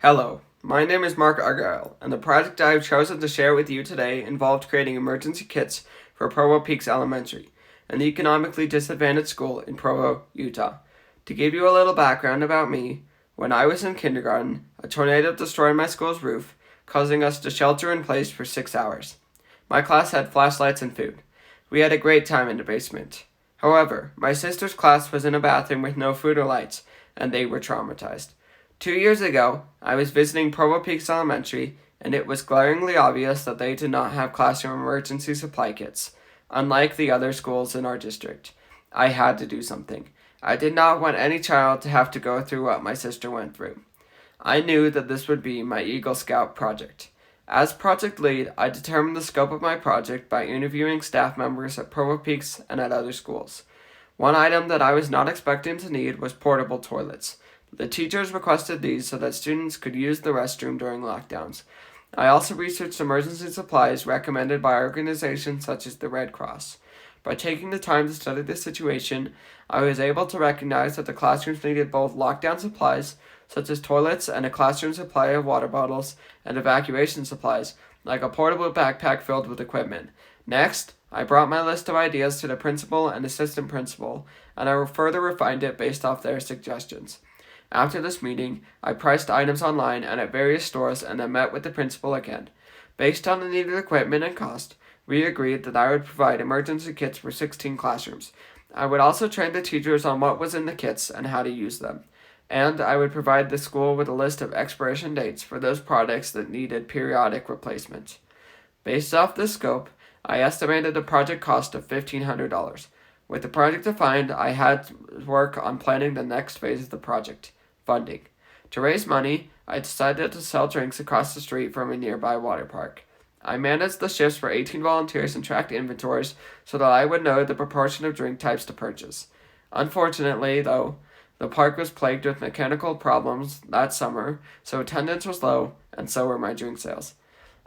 Hello, my name is Mark Argyle, and the project I have chosen to share with you today involved creating emergency kits for Provo Peaks Elementary, an economically disadvantaged school in Provo, Utah. To give you a little background about me, when I was in kindergarten, a tornado destroyed my school's roof, causing us to shelter in place for 6 hours. My class had flashlights and food. We had a great time in the basement. However, my sister's class was in a bathroom with no food or lights, and they were traumatized. 2 years ago, I was visiting Provo Peaks Elementary, and it was glaringly obvious that they did not have classroom emergency supply kits, unlike the other schools in our district. I had to do something. I did not want any child to have to go through what my sister went through. I knew that this would be my Eagle Scout project. As project lead, I determined the scope of my project by interviewing staff members at Provo Peaks and at other schools. One item that I was not expecting to need was portable toilets. The teachers requested these so that students could use the restroom during lockdowns. I also researched emergency supplies recommended by organizations such as the Red Cross. By taking the time to study the situation, I was able to recognize that the classrooms needed both lockdown supplies, such as toilets and a classroom supply of water bottles, and evacuation supplies, like a portable backpack filled with equipment. Next, I brought my list of ideas to the principal and assistant principal, and I further refined it based off their suggestions. After this meeting, I priced items online and at various stores and then met with the principal again. Based on the needed equipment and cost, we agreed that I would provide emergency kits for 16 classrooms. I would also train the teachers on what was in the kits and how to use them. And I would provide the school with a list of expiration dates for those products that needed periodic replacement. Based off this scope, I estimated a project cost of $1,500. With the project defined, I had to work on planning the next phase of the project. Funding. To raise money, I decided to sell drinks across the street from a nearby water park. I managed the shifts for 18 volunteers and tracked inventories so that I would know the proportion of drink types to purchase. Unfortunately, though, the park was plagued with mechanical problems that summer, so attendance was low, and so were my drink sales.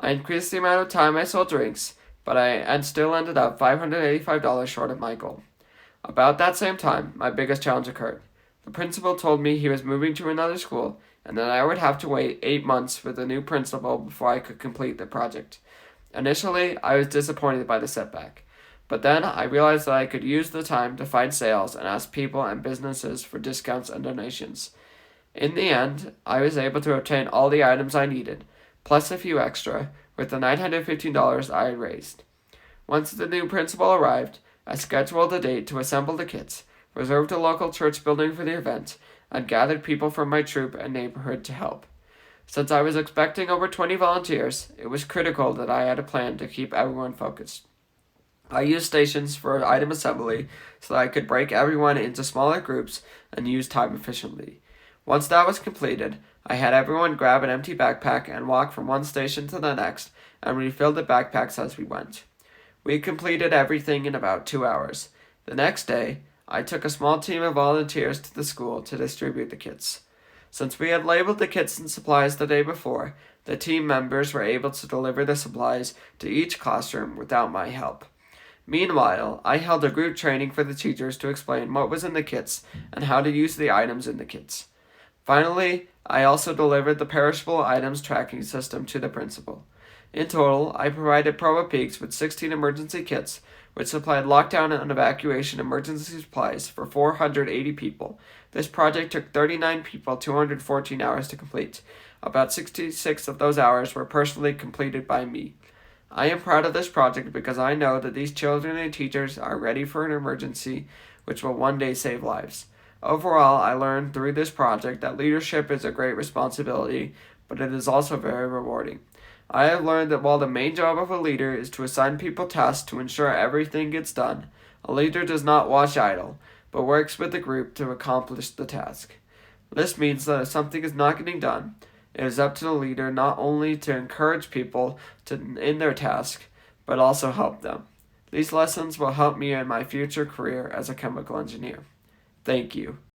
I increased the amount of time I sold drinks, but I still ended up $585 short of my goal. About that same time, my biggest challenge occurred. The principal told me he was moving to another school and that I would have to wait 8 months for the new principal before I could complete the project. Initially, I was disappointed by the setback, but then I realized that I could use the time to find sales and ask people and businesses for discounts and donations. In the end, I was able to obtain all the items I needed, plus a few extra, with the $915 I had raised. Once the new principal arrived, I scheduled a date to assemble the kits, reserved a local church building for the event, and gathered people from my troop and neighborhood to help. Since I was expecting over 20 volunteers, it was critical that I had a plan to keep everyone focused. I used stations for item assembly so that I could break everyone into smaller groups and use time efficiently. Once that was completed, I had everyone grab an empty backpack and walk from one station to the next and refill the backpacks as we went. We completed everything in about 2 hours. The next day, I took a small team of volunteers to the school to distribute the kits. Since we had labeled the kits and supplies the day before, the team members were able to deliver the supplies to each classroom without my help. Meanwhile, I held a group training for the teachers to explain what was in the kits and how to use the items in the kits. Finally, I also delivered the perishable items tracking system to the principal. In total, I provided Provo Peaks with 16 emergency kits, which supplied lockdown and evacuation emergency supplies for 480 people. This project took 39 people 214 hours to complete. About 66 of those hours were personally completed by me. I am proud of this project because I know that these children and teachers are ready for an emergency which will one day save lives. Overall, I learned through this project that leadership is a great responsibility, but it is also very rewarding. I have learned that while the main job of a leader is to assign people tasks to ensure everything gets done, a leader does not watch idle, but works with the group to accomplish the task. This means that if something is not getting done, it is up to the leader not only to encourage people in their task, but also help them. These lessons will help me in my future career as a chemical engineer. Thank you.